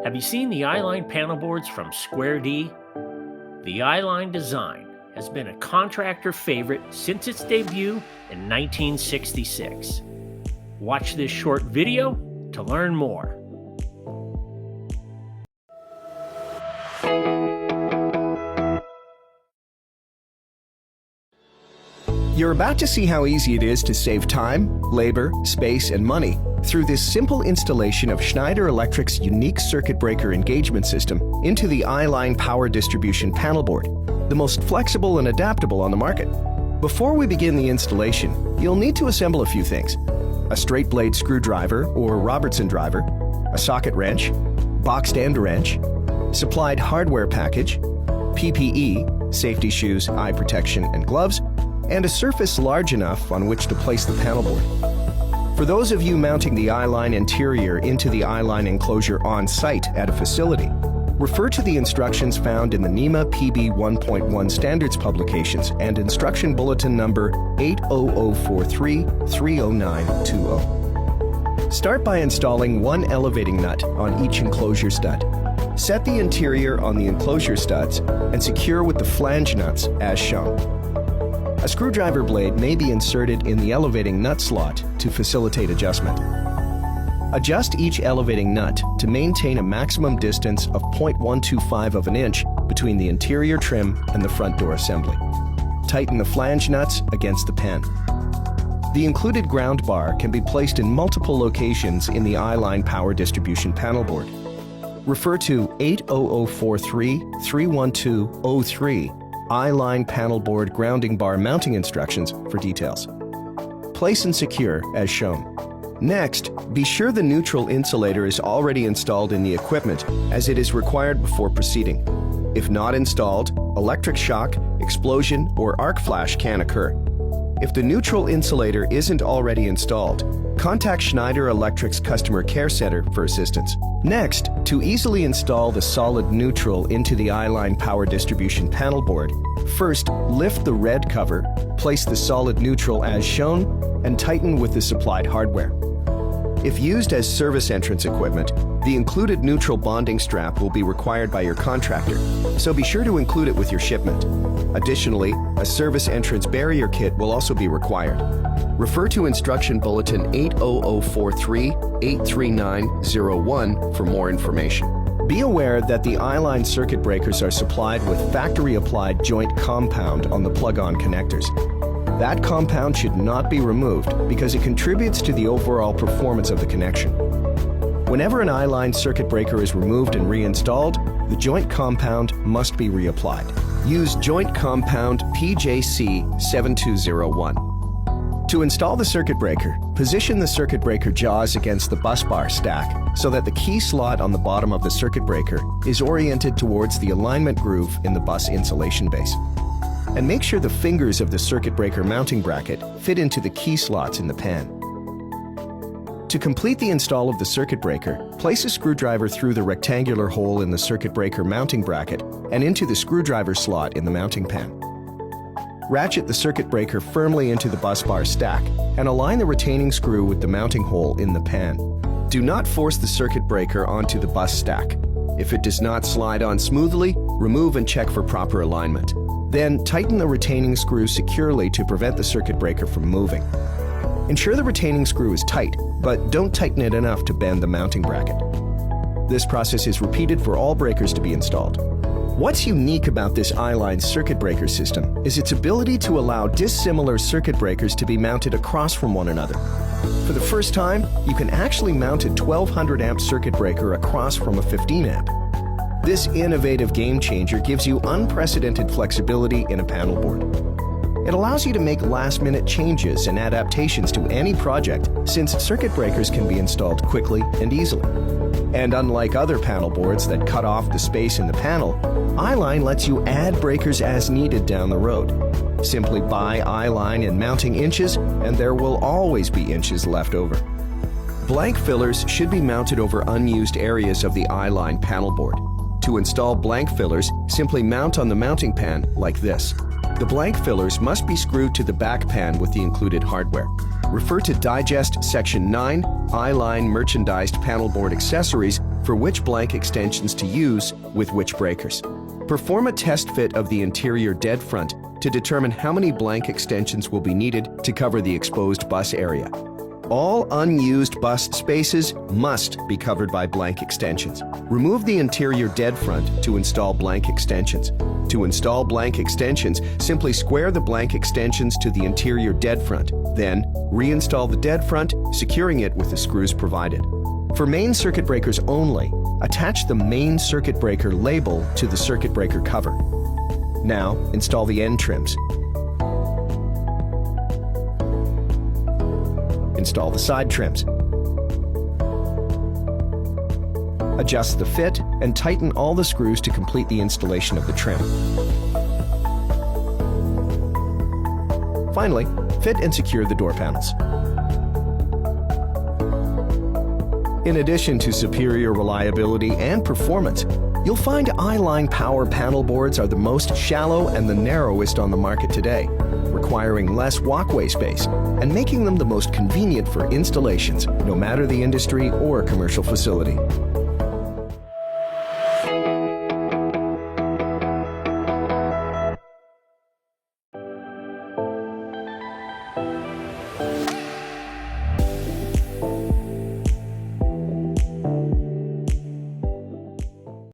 Have you seen the eyeline panel boards from Square D? The eyeline design has been a contractor favorite since its debut in 1966. Watch this short video to learn more. You're about to see how easy it is to save time, labor, space, and money through this simple installation of Schneider Electric's unique circuit breaker engagement system into the eyeline power distribution panel board, the most flexible and adaptable on the market. Before we begin the installation, you'll need to assemble a few things: a straight blade screwdriver or Robertson driver, a socket wrench, boxed end wrench, supplied hardware package, PPE, safety shoes, eye protection, and gloves, and a surface large enough on which to place the panel board. For those of you mounting the eyeline interior into the eyeline enclosure on-site at a facility, refer to the instructions found in the NEMA PB 1.1 standards publications and instruction bulletin number 80043-30920. Start by installing one elevating nut on each enclosure stud. Set the interior on the enclosure studs and secure with the flange nuts as shown. A screwdriver blade may be inserted in the elevating nut slot to facilitate adjustment. Adjust each elevating nut to maintain a maximum distance of 0.125 of an inch between the interior trim and the front door assembly. Tighten the flange nuts against the pan. The included ground bar can be placed in multiple locations in the eyeline power distribution panel board. Refer to 80043-31203 eyeline panel board grounding bar mounting instructions for details. Place and secure as shown. Next, be sure the neutral insulator is already installed in the equipment, as it is required before proceeding. If not installed, electric shock, explosion, or arc flash can occur. If the neutral insulator isn't already installed, contact Schneider Electric's Customer Care Center for assistance. Next, to easily install the solid neutral into the eyeline power distribution panel board, first lift the red cover, place the solid neutral as shown, and tighten with the supplied hardware. If used as service entrance equipment, the included neutral bonding strap will be required by your contractor, so be sure to include it with your shipment. Additionally, a service entrance barrier kit will also be required. Refer to Instruction Bulletin 80043-83901 for more information. Be aware that the eyeline circuit breakers are supplied with factory-applied joint compound on the plug-on connectors. That compound should not be removed because it contributes to the overall performance of the connection. Whenever an eyeline circuit breaker is removed and reinstalled, the joint compound must be reapplied. Use joint compound PJC 7201. To install the circuit breaker, position the circuit breaker jaws against the bus bar stack so that the key slot on the bottom of the circuit breaker is oriented towards the alignment groove in the bus insulation base. And make sure the fingers of the circuit breaker mounting bracket fit into the key slots in the pan. To complete the install of the circuit breaker, place a screwdriver through the rectangular hole in the circuit breaker mounting bracket and into the screwdriver slot in the mounting pan. Ratchet the circuit breaker firmly into the bus bar stack and align the retaining screw with the mounting hole in the pan. Do not force the circuit breaker onto the bus stack. If it does not slide on smoothly, remove and check for proper alignment. Then tighten the retaining screw securely to prevent the circuit breaker from moving. Ensure the retaining screw is tight, but don't tighten it enough to bend the mounting bracket. This process is repeated for all breakers to be installed. What's unique about this eyeline circuit breaker system is its ability to allow dissimilar circuit breakers to be mounted across from one another. For the first time, you can actually mount a 1200 amp circuit breaker across from a 15 amp. This innovative game changer gives you unprecedented flexibility in a panel board. It allows you to make last-minute changes and adaptations to any project, since circuit breakers can be installed quickly and easily. And unlike other panel boards that cut off the space in the panel, eyeline lets you add breakers as needed down the road. Simply buy eyeline in mounting inches, and there will always be inches left over. Blank fillers should be mounted over unused areas of the eyeline panel board. To install blank fillers, simply mount on the mounting pan like this. The blank fillers must be screwed to the back pan with the included hardware. Refer to Digest Section 9, Eyeline Merchandised Panel Board Accessories for which blank extensions to use with which breakers. Perform a test fit of the interior dead front to determine how many blank extensions will be needed to cover the exposed bus area. All unused bus spaces must be covered by blank extensions. Remove the interior dead front to install blank extensions. To install blank extensions, simply square the blank extensions to the interior dead front. Then, reinstall the dead front, securing it with the screws provided. For main circuit breakers only, attach the main circuit breaker label to the circuit breaker cover. Now, install the end trims. Install the side trims. Adjust the fit and tighten all the screws to complete the installation of the trim. Finally, fit and secure the door panels. In addition to superior reliability and performance, you'll find I-Line Power panel boards are the most shallow and the narrowest on the market today, requiring less walkway space and making them the most convenient for installations, no matter the industry or commercial facility.